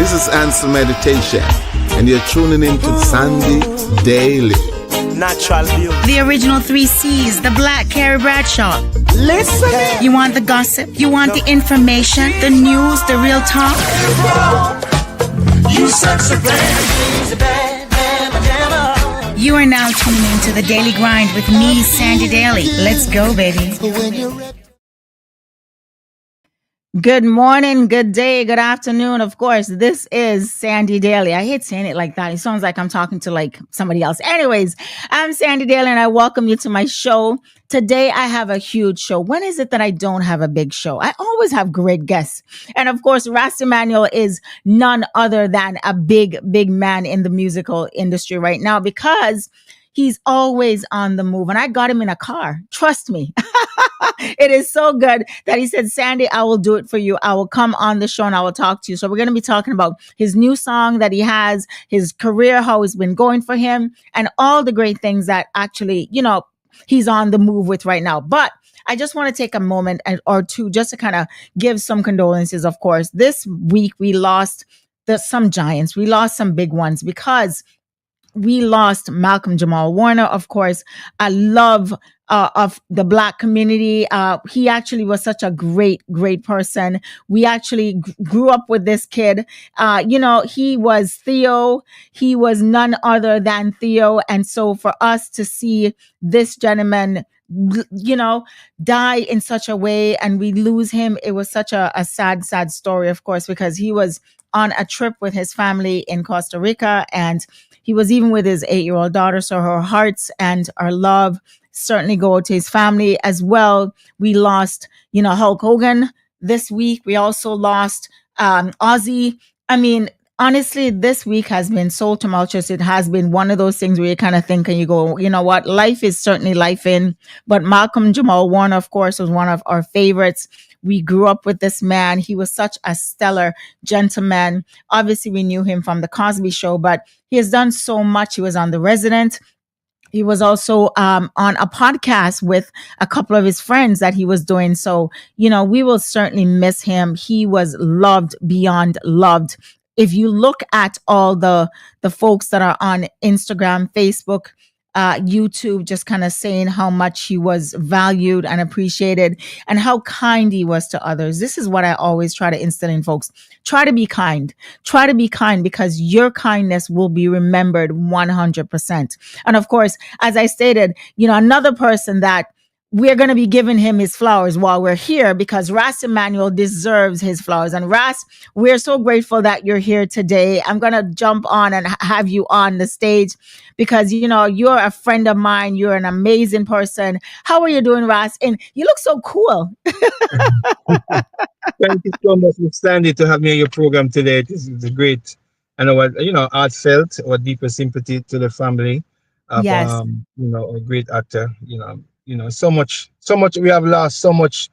This is Answer Meditation, and you're tuning in to Sandy Daily. Natural beauty. The original 3 C's, the Black Carrie Bradshaw. Listen. You want the gossip? You want the information? The news? The real talk? You sexy bad. You are now tuning into the Daily Grind with me, Sandy Daly. Let's go, baby. Good morning, good day, good afternoon. Of course, this is Sandy Daly. I hate saying it like that. It sounds like I'm talking to like somebody else. Anyways, I'm Sandy Daly and I welcome you to my show. Today, I have a huge show. When is it that I don't have a big show? I always have great guests. And of course, Ras Emmanuel is none other than a big man in the musical industry right now because he's always on the move. And I got him in a car. Trust me. It is so good that he said, Sandy, I will do it for you. I will come on the show and I will talk to you. So we're going to be talking about his new song that he has, his career, how it's been going for him, and all the great things that actually, he's on the move with right now. But I just want to take a moment or two just to kind of give some condolences, of course. This week, we lost some giants. We lost some big ones because we lost Malcolm Jamal Warner, of course, a love of the Black community. He actually was such a great person. We actually grew up with this kid. He was Theo. He was none other than Theo. And so for us to see this gentleman, die in such a way and we lose him, it was such a sad story, of course, because he was on a trip with his family in Costa Rica and he was even with his 8-year-old daughter. So her hearts and our love certainly go to his family as well. We lost, Hulk Hogan this week. We also lost Ozzy. I mean, honestly, this week has been so tumultuous. It has been one of those things where you kind of think and you go, you know what? Life is certainly life in. But Malcolm Jamal Warner, of course, was one of our favorites. We grew up with this man. He was such a stellar gentleman. Obviously, we knew him from The Cosby Show, but he has done so much. He was on The Resident. He was also on a podcast with a couple of his friends that he was doing. So, we will certainly miss him. He was loved beyond loved. If you look at all the folks that are on Instagram, Facebook, YouTube, just kind of saying how much he was valued and appreciated and how kind he was to others. This is what I always try to instill in folks. Try to be kind. Try to be kind because your kindness will be remembered 100%. And of course, as I stated, another person that we're going to be giving him his flowers while we're here because Ras Emmanuel deserves his flowers. And Ras, we're so grateful that you're here today. I'm going to jump on and have you on the stage because, you're a friend of mine. You're an amazing person. How are you doing, Ras? And you look so cool. Thank you so much, Miss Sandy, to have me on your program today. This is a great, heartfelt or deeper sympathy to the family of, Yes. A great actor, so much we have lost so much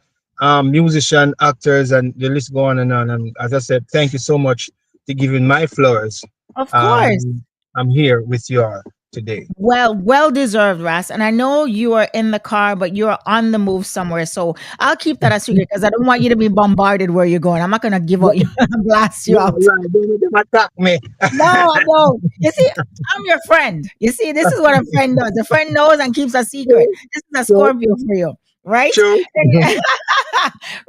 musician, actors, and the list go on. And as I said, thank you so much to giving my flowers. Of course. I'm here with you all today. Well deserved, Ras. And I know you are in the car, but you're on the move somewhere. So I'll keep that a secret because I don't want you to be bombarded where you're going. I'm not going to give out you blast you out. Right. Don't attack me. No, I don't. You see, I'm your friend. You see, this is what a friend does. A friend knows and keeps a secret. This is a Scorpio for you, right? Sure.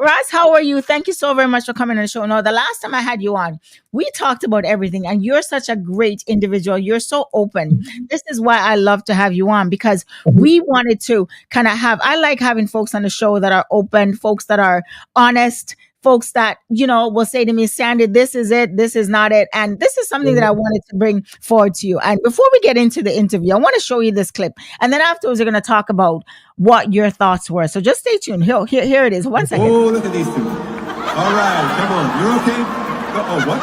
Ras, how are you? Thank you so very much for coming on the show. No, the last time I had you on, we talked about everything and you're such a great individual. You're so open. This is why I love to have you on because we wanted to kind of I like having folks on the show that are open, folks that are honest, folks that, will say to me, Sandy, this is it. This is not it. And this is something that I wanted to bring forward to you. And before we get into the interview, I want to show you this clip. And then afterwards, we're going to talk about what your thoughts were. So just stay tuned. Here it is. 1 second. Oh, look at these two. All right, come on. You're okay? Oh, what?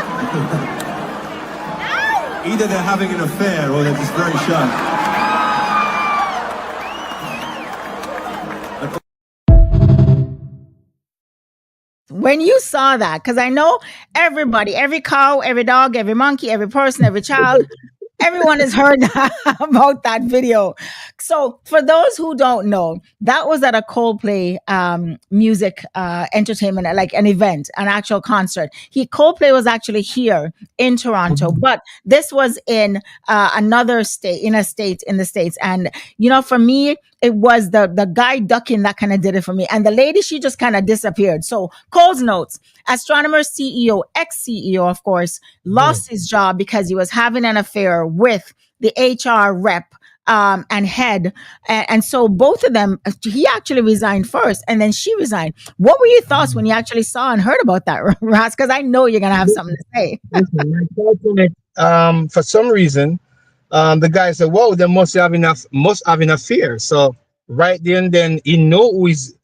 Either they're having an affair or they're just very shy. When you saw that, because I know everybody, every cow, every dog, every monkey, every person, every child, Everyone has heard about that video. So, for those who don't know, that was at a Coldplay music entertainment, like an event, an actual concert. Coldplay was actually here in Toronto, Mhm. but this was in another state, in a state in the States. And for me, it was the guy ducking that kind of did it for me. And the lady, she just kind of disappeared. So, Cole's notes: Astronomer CEO, ex CEO, of course, Right. lost his job because he was having an affair with the HR rep and head. And so both of them, he actually resigned first and then she resigned. What were your thoughts when you actually saw and heard about that, Ross? Because I know you're going to have something to say. Listen, my thoughts on it, for some reason, the guy said, "Whoa, they must have enough fear." So right then he know who is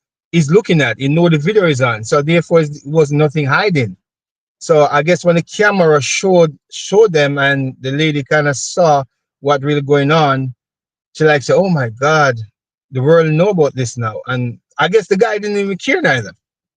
looking at. He know the video is on. So therefore, it was nothing hiding. So I guess when the camera showed them, and the lady kind of saw what really going on, she like said, "Oh my God, the world know about this now." And I guess the guy didn't even care neither.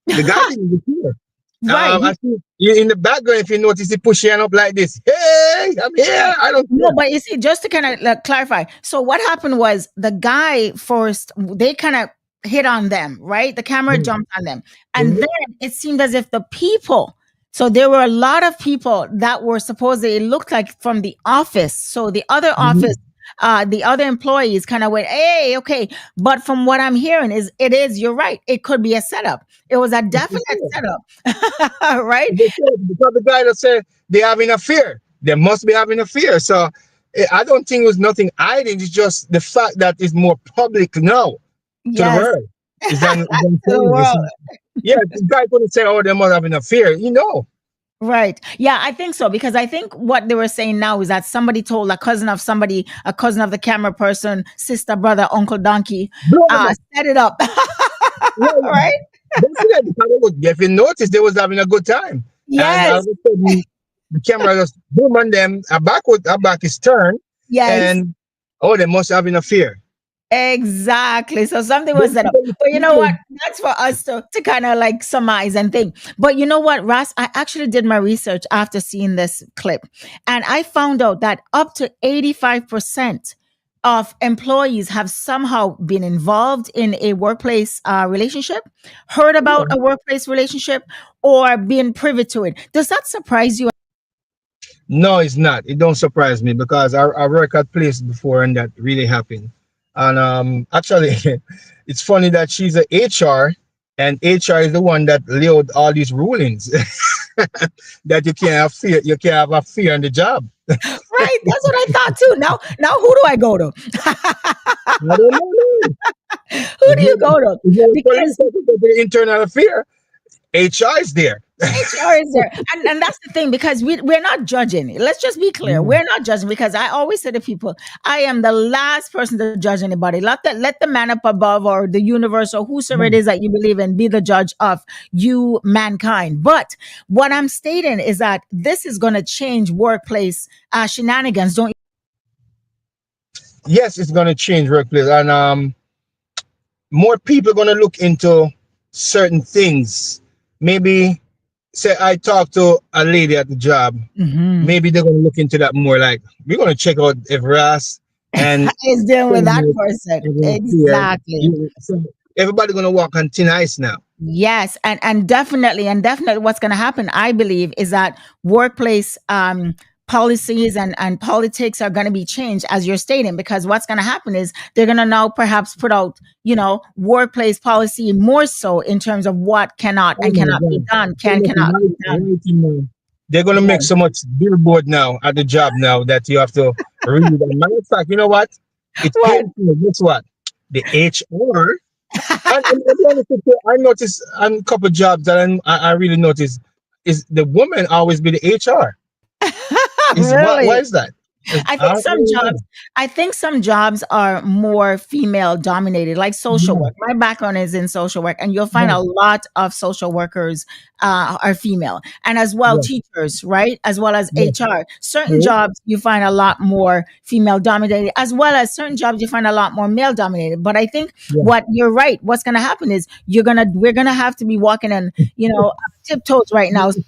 The guy didn't even care. Right. I see in the background, if you notice, he push hand up like this. Hey, I'm here. I don't No, care. but you see, just to kind of clarify, so what happened was the guy first, they kind of hit on them, right? The camera Mhm. jumped on them. And Mhm. then it seemed as if the people, so there were a lot of people that were supposedly, it looked like from the office. So the other office, Mhm. the other employees kind of went, hey, okay. But from what I'm hearing you're right. It could be a setup. It was a definite setup, right? Because the guy that said they having a fear, they must be having a fear. So I don't think it was nothing hiding. It's just the fact that it's more public now to the Yes, world. Is on to the telling. world. Yeah, the guy couldn't say, "Oh, they must having a fear." You know. Right. Yeah, I think so because I think what they were saying now is that somebody told a cousin of somebody, a cousin of the camera person, sister, brother, uncle, donkey, Blow them up. set it up. Yeah, Right? definitely. Because if you notice, they was having a good time, and all Yes. of a sudden, the camera just boom on them. A back is turned, Yes. and oh, they must having a fear. Exactly. So something was Then set up. people But you know what? screaming. That's for us to kind of like surmise and think. But you know what, Ras? I actually did my research after seeing this clip. And I found out that up to 85% of employees have somehow been involved in a workplace relationship, heard about a workplace relationship, or been privy to it. Does that surprise you? No, it's not. It don't surprise me because I work at place before and that really happened. And actually, it's funny that she's a HR, and HR is the one that laid all these rulings that you can't have fear. You can't have a fear in the job. Right. That's what I thought too. Now who do I go to? I don't know. Who do you go to? If you're police Because officer, the internal affair, HR is there. HR is there. And that's the thing, because we're not judging. Let's just be clear. No, We're not judging because I always say to people, I am the last person to judge anybody. Let the man up above or the universe or whosoever it no. is that you believe in be the judge of you, mankind. But what I'm stating is that this is going to change workplace shenanigans. Don't Yes, it's gonna change workplace, and more people are gonna look into certain things. Maybe say I talk to a lady at the job, you? Mhm. maybe they're gonna look into that more. Like we're gonna check out if Ras and Is dealing with that Fahrenheit person. are gonna appear. Exactly. So everybody gonna walk on thin ice now. Yes, and definitely what's going to happen, I believe, is that workplace policies and politics are going to be changed, as you're stating, because what's going to happen is they're going to now perhaps put out, workplace policy more so in terms of what cannot Oh and my cannot be God! done, So much cannot be done. writing now. They're gonna make Yes. so much billboard now at the job now that you have to read. And matter of fact, you know what? It What? came to me. Guess what? The HR. And to be honest with you, I noticed on a couple jobs that I really noticed is the woman always be the HR. Is why Really? is that? I think some Don't jobs, know. I think some jobs are more female dominated, like social Yeah, work. My background is in social work, and you'll find yeah, a lot of social workers are female, and as well yeah, teachers, right, as well as yeah, HR. Certain yeah, jobs you find a lot more female dominated, as well as certain jobs you find a lot more male dominated. But I think yeah. what you're right. What's going to happen is we're gonna have to be walking on tiptoes right now. So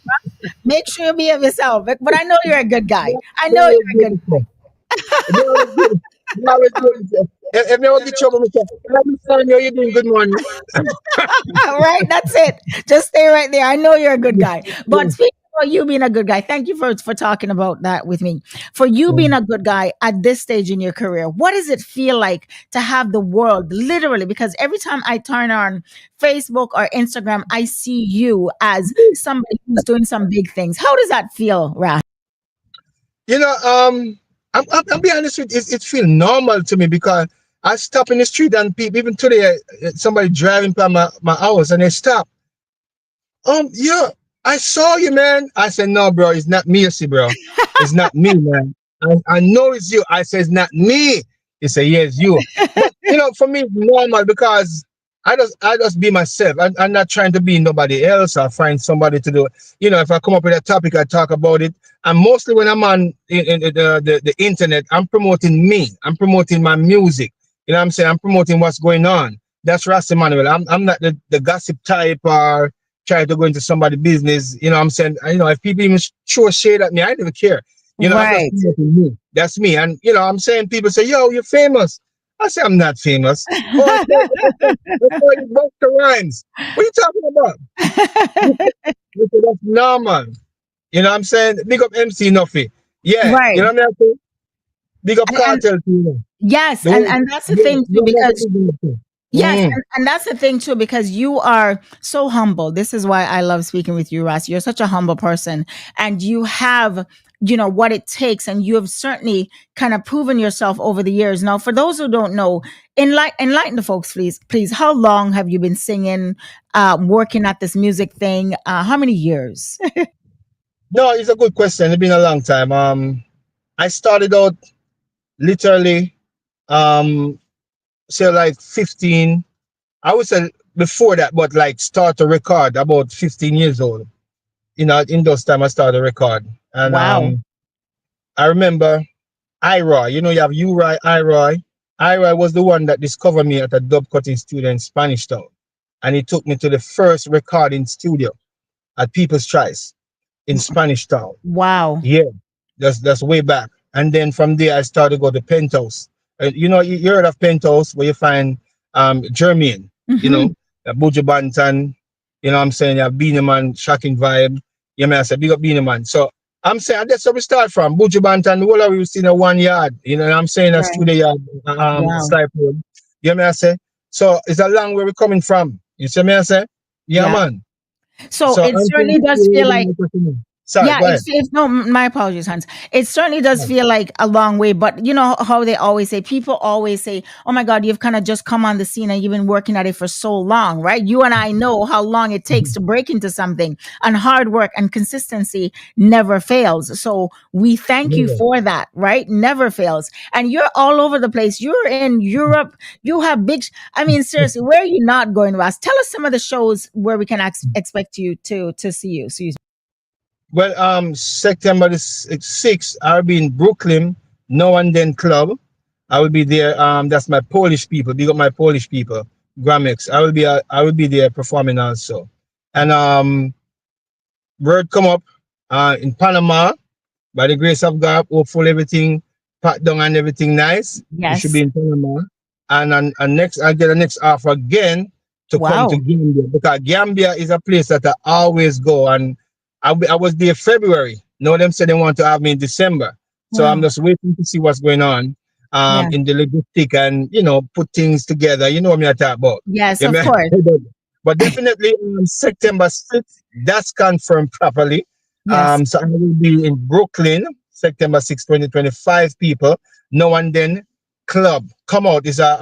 make sure you be of yourself. But I know you're a good guy. I know Very you're a good beautiful. Me always good. Me always good. If me want the trouble, me say, "Hello, Miss Sonia, how you doing? Good morning." Right, that's it. Just stay right there. I know you're a good guy. Yeah. But speaking about you being a good guy, thank you for talking about that with me. For you being Mm. a good guy at this stage in your career, what does it feel like to have the world literally? Because every time I turn on Facebook or Instagram, I see you as somebody who's doing some big things. How does that feel, Ras? You know, I'll be honest with you, it feels normal to me because I stop in the street and people, even today, somebody driving by my house and they stop. Yeah, I saw you, man. I said, no, bro, it's not me, you see, bro. It's not me, man. I know it's you. I said, it's not me. He said, yeah, it's you. But for me, it's normal because I just be myself. I'm not trying to be nobody else or find somebody to do. If I come up with a topic, I talk about it. And mostly when I'm on the internet, I'm promoting me. I'm promoting my music. You know what I'm saying? I'm promoting what's going on. That's Ras Emmanuel. I'm not the gossip type or try to go into somebody's business. You know what I'm saying? If people even throw shade at me, I never care. I'm just Right. promoting me. That's me. And I'm saying people say, yo, you're famous. I say I'm not famous. Oh, I thought you bust the rhymes. What are you talking about? You say, that's normal. You know what I'm saying? Big up MC Nuffy. Yeah. You Right. know what I'm saying? Big up And Cartel too. yes, The and whole, and that's the yeah, thing too, yeah, because yeah. yes, Mm. and that's the thing too, because you are so humble. This is why I love speaking with you, Ross. You're such a humble person, and you have, what it takes, and you have certainly kind of proven yourself over the years. Now, for those who don't know, enlighten the folks, please, please. How long have you been singing, working at this music thing? How many years? No, it's a good question. It's been a long time. I started out literally, um, say like 15. I would say before that, but like start to record about 15 years old. In those time I started to record. And Wow, I remember Iroy, you have Uri Iroy. Iroy was the one that discovered me at a dub cutting studio in Spanish Town. And he took me to the first recording studio at People's Choice in Spanish Town. wow. Yeah, that's way back. And then from there, I started to go to Penthouse. You heard of Penthouse where you find Jermaine, you Hmm. know, Buju Banton, you know what I'm saying? You have Beanie Man, Shocking Vibe. You may I say, big up Beanie Man. So I'm saying that's where we start from. Buju Banton, the whole of we was in a 1 yard, you know what I'm saying? A Right. studio yard, Wow. Snipe Road. You may I say? So it's a long way we're coming from. You see me I say? Yeah, Yeah. man. So So it I'm certainly does feel like. sorry, Yeah, go ahead. it's no, my apologies, Hans. It certainly does feel like a long way, but you know how they always say, people always say, "Oh my God, you've kind of just come on the scene and you've been working at it for so long," right? You and I know how long it takes to break into something, and hard work and consistency never fails. So we thank you Yeah. for that, right? Never fails. And you're all over the place. You're in Europe. You have big. I mean, seriously, where are you not going, Ross? Tell us some of the shows where we can expect you to see you. Well, September the 6th, I'll be in Brooklyn, Now and Then Club. I will be there. That's my Polish people. Big up my Polish people. Gramex. I will be there performing also. And word come up in Panama, by the grace of God, hopefully everything packed down and everything nice. We should be Yes. in Panama. And next I get the next offer again to come to Wow. Gambia because Gambia is a place that I always go. And I was there February. Now them said they want to have me in December. So I'm Wow. just waiting to see what's going on Yeah. in the logistic and put things together. You know what I talk about. Yes, Yeah, of man. course. But definitely on September 6th, that's confirmed properly. Yes. So I will be in Brooklyn, September 6th, 2025, people. Now and Then Club. Come out. Is a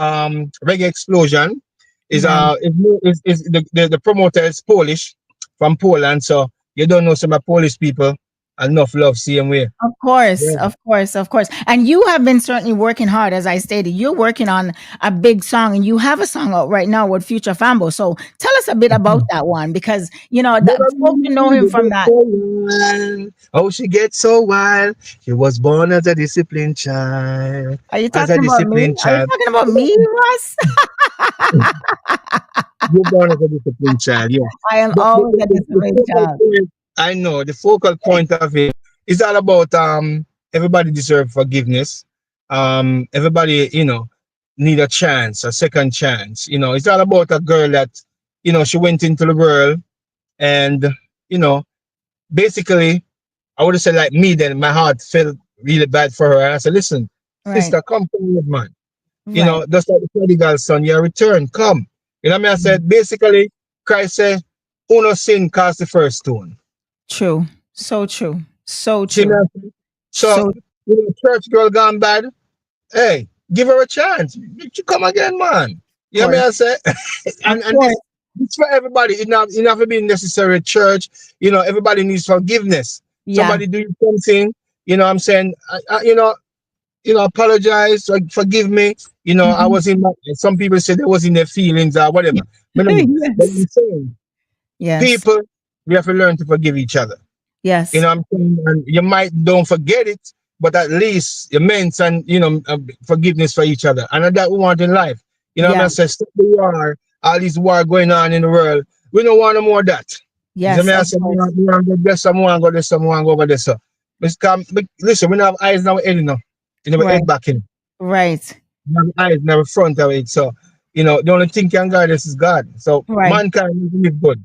reggae explosion. Is Yeah. is the promoter is Polish from Poland. So you don't know some of Polish people. Enough love same way. Of course. Yeah. Of course. Of course. And you have been certainly working hard, as I stated. You're working on a big song, and you have a song out right now with Future Fambo. So tell us a bit about that one, because that Never folks really who know knew him the from get that. so wild. Oh, she gets so wild. She was born as a disciplined child. Are you As a talking about me? disciplined Are you child. talking about me, Russ? You're born as a disciplined child, yeah. I am But always a the disciplined focal child. point, I know, the focal point of it is all about everybody deserves forgiveness. Everybody, need a chance, a second chance. It's all about a girl that, she went into the world and, you know, basically, I would have said like me, then my heart felt really bad for her. And I said, listen, Right. sister, come forward, man. Right. Just like the prodigal son, your return, come. You know what I mean? I said, basically, Christ said, who no sin cast the first stone. True. So true. So See me? true. So, So church girl gone bad, hey, give her a chance. You come again, man. of You know what I course. mean? I say, Of and course. this for everybody. It not to be necessary at church. Everybody needs forgiveness. Yeah. Somebody do you something, I'm saying, apologize, forgive me. I Mhm. was in some people say they was in their feelings or whatever. But no, but Yes. I'm saying, Yes. people, we have to learn to forgive each other. Yes. I'm saying, and you might don't forget it, but at least you meant and forgiveness for each other, and that we want in life. What I Yeah. mean, I say stop the war, all this war going on in the world. We don't want no more of that. You know what I Yes. mean? I Of say course. we want to go this, someone go this, someone go over this. So, but listen, we don't have eyes now, head, Right. head back in. Right. We have eyes never front of it. So, the only thing can guide us is God. So Right. mankind needs to live good.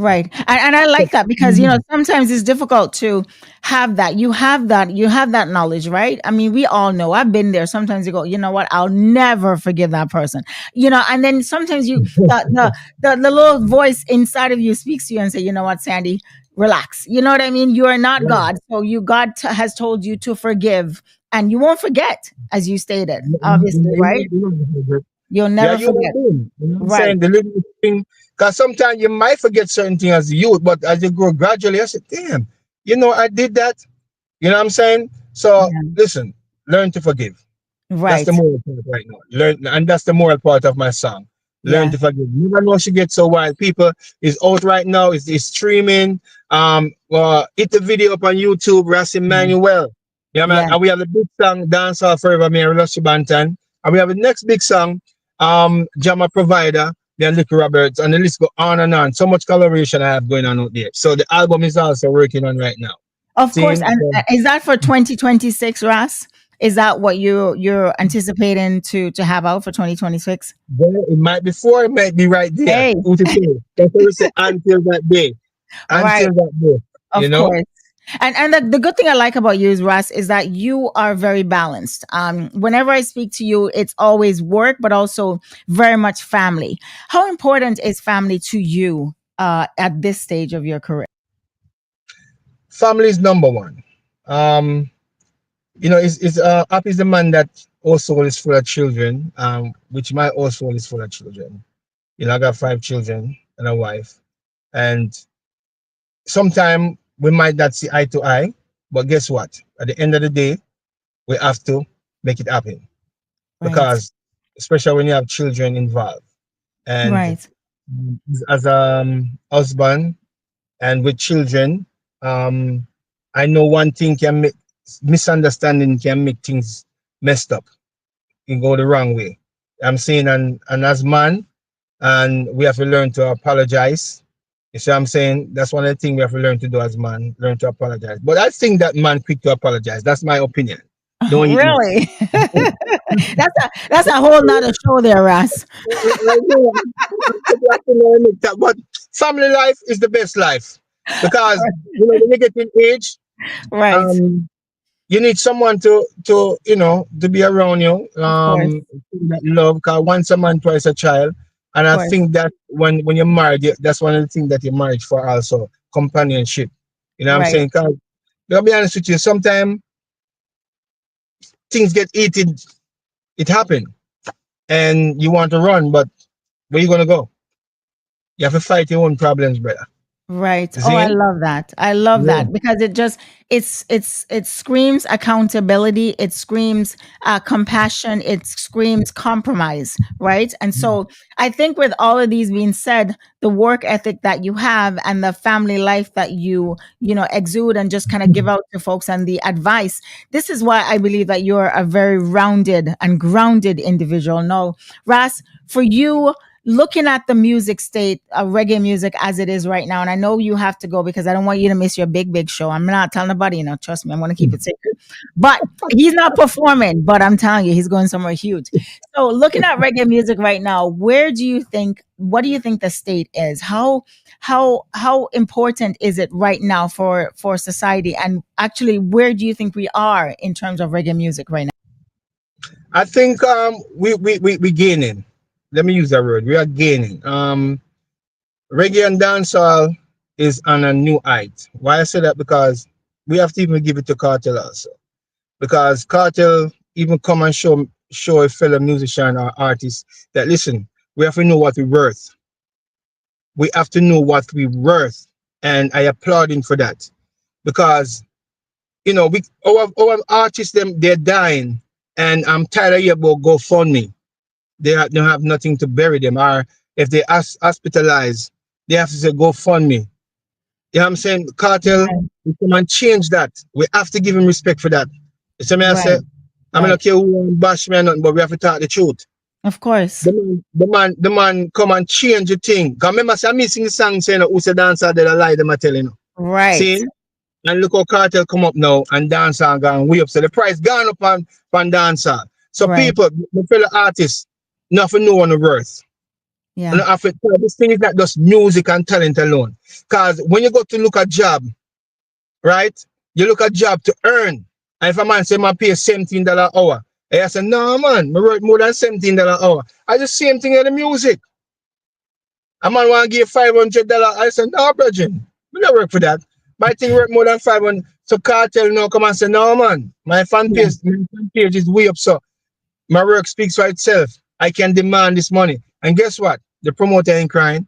Right. And I like that because, sometimes it's difficult to have that. You have that knowledge, right? I mean, we all know. I've been there. Sometimes you go, you know what? I'll never forgive that person. And then sometimes the little voice inside of you speaks to you and say, you know what, Sandy, relax. You know what I mean? You are not Yeah. God. So has told you to forgive and you won't forget, as you stated, obviously, right? You You'll Yeah, never you know forget. what I mean? You know what I'm Right. saying? The little thing, because sometimes you might forget certain things as a youth, but as you grow gradually, I said, damn, I did that. You know what I'm saying? So Yeah. listen, learn to forgive. That's the Right. moral part right now. Learn, and that's the moral part of my song. Learn Yeah. to forgive. Never know she gets so wild. People is out right now. Is streaming. Hit the video up on YouTube. Ras Yeah. Emmanuel. Yeah, man. Yeah. And we have a big song, Dance All Forever, me and Rusty Bantan. And we have the next big song, Jama Provider, then Licky Roberts, and the list go on and on. So much collaboration I have going on out there. So the album is also working on right now. Of course. Seeing? And is that for 2026, Ross? Is that what you're anticipating to have out for 2026? Well, it might be four, it might be right there. Hey, Who to say? That's what we say until that day. right. Until that day. You Of know? course. And the good thing I like about you is Ross is that you are very balanced. Whenever I speak to you, it's always work, but also very much family. How important is family to you at this stage of your career? Family is number one. Um, it's up is the man that also is full of children, which my also is full of children. I got 5 children and a wife. And sometimes we might not see eye to eye, but guess what? At the end of the day, we have to make it happen. Right. Because especially when you have children involved. And Right. as a husband and with children, I know one thing can make misunderstanding can make things messed up, can go the wrong way. I'm saying, and as man, and we have to learn to apologize. You see what I'm saying? That's one of the things we have to learn to do as man, learn to apologize. But I think that man quick to apologize. That's my opinion. Don't you? Really? That's a whole nother show there, Ross. I know, people have to learn it, but family life is the best life because when you get in age, Right. um, you need someone to be around you, Of course. that love. Because once a man, twice a child, and Of I course. think that when you're married, that's one of the things that you're married for, also companionship. You know what I'm Right. saying? Because I'll be honest with you, sometimes things get heated, it happen, and you want to run, but where you gonna go? You have to fight your own problems, brother. Right. You Oh, I see? love that. I love Yeah. that because it screams accountability. It screams compassion. It screams compromise. Right. And so I think with all of these being said, the work ethic that you have and the family life that you exude and just kind of give out to folks and the advice. This is why I believe that you're a very rounded and grounded individual. No, Ras, for you, looking at the music state of reggae music as it is right now, and I know you have to go because I don't want you to miss your big show. I'm not telling nobody, trust me, I'm going to keep it secret. But he's not performing, but I'm telling you, he's going somewhere huge. So looking at reggae music right now, what do you think the state is? How important is it right now for society? And actually, where do you think we are in terms of reggae music right now? I think we gaining. Let me use that word. We are gaining. Reggae and dancehall is on a new height. Why I say that? Because we have to even give it to Cartel also. Because Cartel even come and show a fellow musician or artist that listen, we have to know what we're worth. We have to know what we're worth. And I applaud him for that. Because we our artists they're dying, and I'm tired of hearing about GoFundMe. They don't have nothing to bury them, or if they hospitalized, they have to say GoFundMe. You know what I'm saying? Cartel, Right, we come and change that. We have to give him respect for that. You see me? I say, right, I'm not right. care who want bash me or nothing, but we have to talk the truth. Of course. The man come and change the thing. Cause remember, say, I'm missing the song saying, who say dancer, they lie, them are telling you. Right, See? And look how Cartel come up now and dancehall gone way up. So the price gone up on dancehall. So right. people, the fellow artists, nothing know on the worth. And Yeah, after this thing is not just music and talent alone. Because when you go to look at job, right? You look at job to earn. And if a man say man pay $17 hour, I say, no man, I work more than $17 hour. I just same thing in the music. A man want to give $500. I say, no, brethren, we don't work for that. My thing worth more than 500. So Cartel now come and say, no, man, yeah. my fan page is way up. So my work speaks for itself. I can demand this money. And guess what? The promoter ain't crying.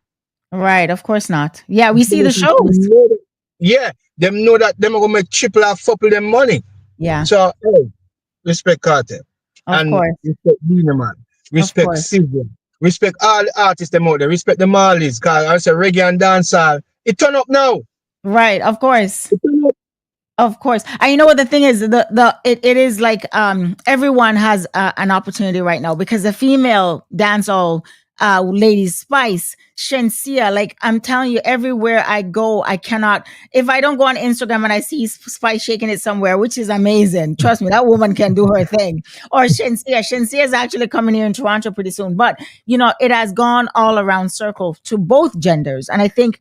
Right. Of course not. Yeah, we see the Promoters shows. know that- Yeah, them know that them are going to make triple or triple them money. Yeah, So, hey, respect Cartel. of And course. respect Beenie Man. Of Respect course. Silver. Respect all the artists them out there. Respect the Marleys. Because I say reggae and dancehall. It turn up now. Right. Of course. It turn up. Of course. And you know what the thing is, it is like everyone has an opportunity right now because the female dancehall ladies Spice, Shensia, like I'm telling you, everywhere I go, I cannot, if I don't go on Instagram and I see Spice shaking it somewhere, which is amazing. Trust me, that woman can do her thing. Or Shensia is actually coming here in Toronto pretty soon. But it has gone all around circle to both genders. And I think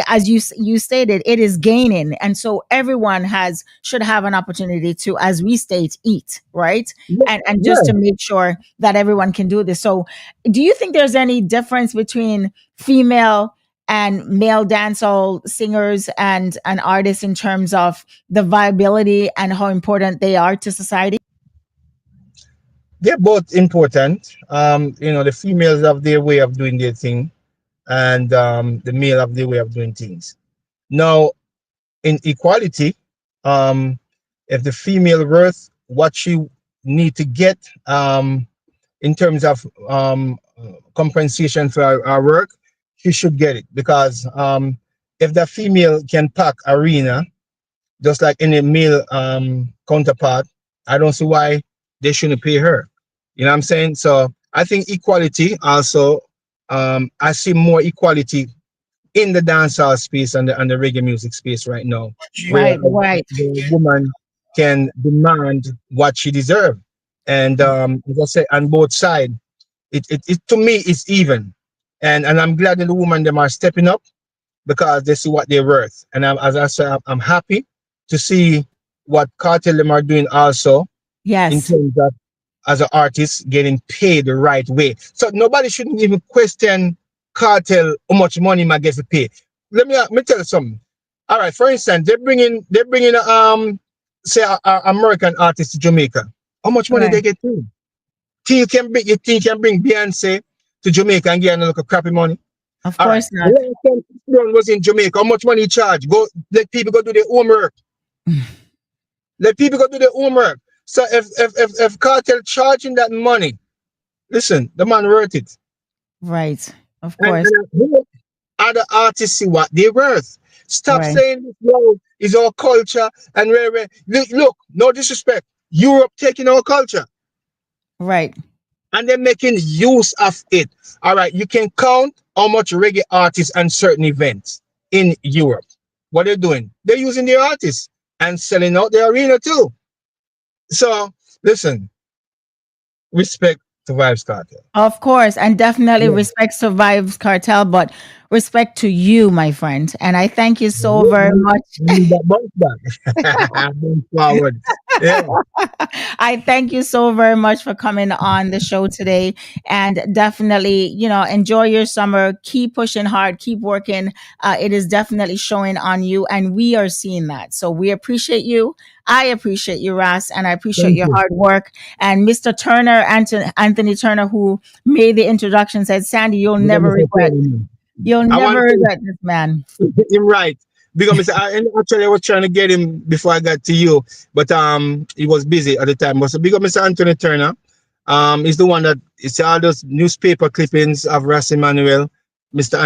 as you stated, it is gaining, and so everyone has should have an opportunity to, as we state, eat right, Yeah, and just yeah. to make sure that everyone can do this. So, do you think there's any difference between female and male dancehall singers and artists in terms of the viability and how important they are to society? They're both important. The females have their way of doing their thing, and the male have their way of doing things. Now, in equality, um, if the female worth what she need to get in terms of compensation for our work, she should get it because if the female can pack arena just like any male counterpart, I don't see why they shouldn't pay her. You know what I'm saying? So I think equality also. I see more equality in the dancehall space and the reggae music space right now, where Right, right, the woman can demand what she deserves. And as I said, on both sides, it to me it's even. And I'm glad that the women them are stepping up because they see what they're worth. And as I said, I'm happy to see what Cartel them are doing also in yes, terms of as an artist getting paid the right way. So nobody shouldn't even question Cartel how much money might get to pay. Let me tell you something. All right, for instance, they're bringing say a American artist to Jamaica. How much money right. they get paid? You think you can bring Beyonce to Jamaica and get another crappy money? Of All right. course The not. last time Chris Brown was in Jamaica, how much money he charge? Go let people go do their homework. Let people go do their homework. So if Cartel charging that money, listen, the man worth it. Right, of And course. I hope other artists see what they're worth. Stop Right, saying this now is our culture and look, no disrespect. Europe taking our culture. right. and they're making use of it. All right, you can count how much reggae artists and certain events in Europe. What they're doing, they're using their artists and selling out the arena too. So listen, respect to Vibes Cartel. Of course, and definitely Yeah. respect survives cartel, but respect to you, my friend. And I thank you so very much. I need that bounce back. Going forward. Yeah. I thank you so very much for coming on the show today. And definitely, enjoy your summer. Keep pushing hard, keep working. It is definitely showing on you, and we are seeing that. So we appreciate you. I appreciate you, Ras, and I appreciate Thank your you. hard work. And Mr. Turner, Anthony Turner, who made the introduction, said, Sandy, you'll Because never Mr. regret. Tony, You'll I never want to regret this, man. him right. Because Mr. And actually I was trying to get him before I got to you, but he was busy at the time. But so big up Mr. Anthony Turner. Is the one that it's all those newspaper clippings of Ras Emmanuel, Mr.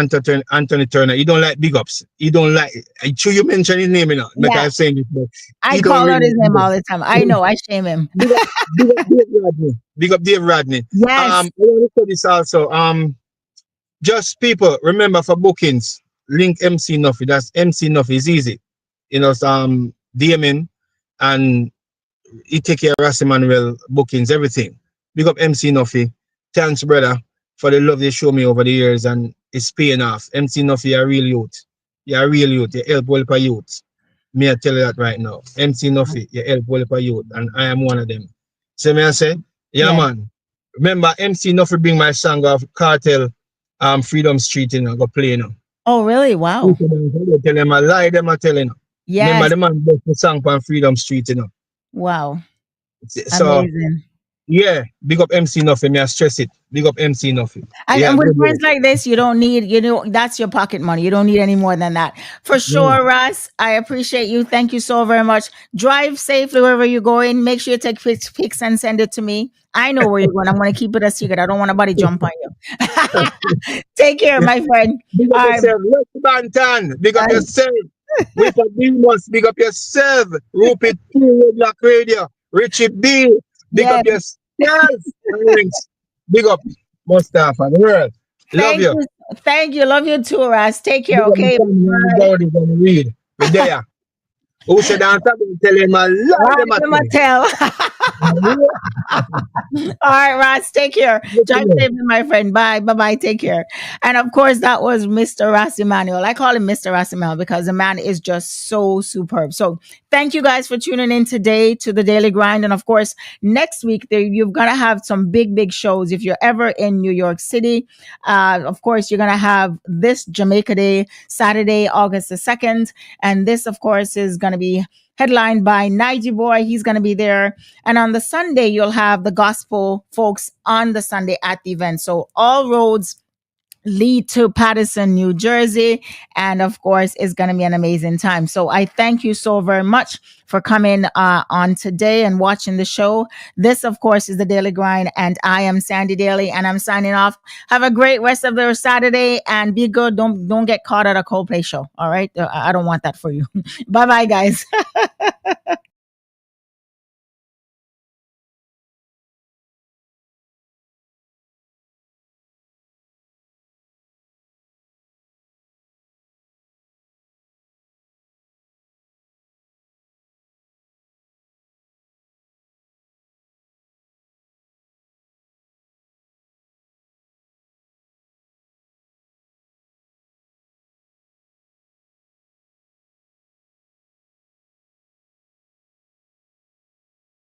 Anthony Turner. He don't like big ups. He don't like. I'm sure you mention his name, like Yeah, I'm saying it, but I he don't call out really his like name big all ups. the time. I know, I shame him. Big up, big up Dave Rodney. Big up Dave Rodney. Yes. I want to say this also. Just people remember for bookings, link MC Nuffy. That's MC Nuffy. It's easy. DM him and he take care of Ras Emmanuel bookings, everything. Big up MC Nuffy. Thanks, brother, for the love they show me over the years, and it's paying off. MC Nuffy, you're a real youth. You're a real youth. You help well for youth. Me, I tell you that right now. MC Nuffy, you help well for youth, and I am one of them. So me, I say, yeah, Yes. man. Remember, MC Nuffy bring my song of Cartel, Freedom Street, go play, Oh, really? Wow. They tell them a lie, them I telling. Remember, Yes. the man bust the song on Freedom Street, Wow. So Amazing. yeah, big up MC Nuffy. Me I stress it. Big up MC Nuffy. And Yeah, with good friends work. like this, you don't need, that's your pocket money. You don't need any more than that. For Yeah. sure, Russ. I appreciate you. Thank you so very much. Drive safely wherever you're going. Make sure you take pics and send it to me. I know where you're going. I'm going to keep it a secret. I don't want nobody jump on you. Take care, my friend. Big up All right. yourself. Look, Bantan. Big up Bye. yourself. With a demons. Big up yourself. Rupert Q, Black Radio. Richie B. Big Yeah. up yourself. Thanks. Big up Mustafa. The world. Love Thank you. you. Thank you. Love you too, Russ. Take Big care. up my Okay. family and the Bye. body gonna read. We there. Who said that? Tell him a lie. Right, Them a I'ma tell. tell. All right, Ross, take care. Drive safely, my friend. Bye. Bye bye. Take care. And of course, that was Mr. Ras Emmanuel. I call him Mr. Ras Emmanuel because the man is just so superb. So thank you guys for tuning in today to the Daily Grind. And of course, next week, you're going to have some big, big shows. If you're ever in New York City, of course, you're going to have this Jamaica Day, Saturday, August the 2nd. And this, of course, is going to be headlined by Nige Boy. He's going to be there. And on the Sunday, you'll have the gospel folks on the Sunday at the event. So all roads lead to Patterson, New Jersey. And of course, it's going to be an amazing time. So I thank you so very much for coming on today and watching the show. This, of course, is the Daily Grind. And I am Sandy Daly and I'm signing off. Have a great rest of the Saturday and be good. Don't get caught at a Coldplay show. All right. I don't want that for you. Bye bye, guys.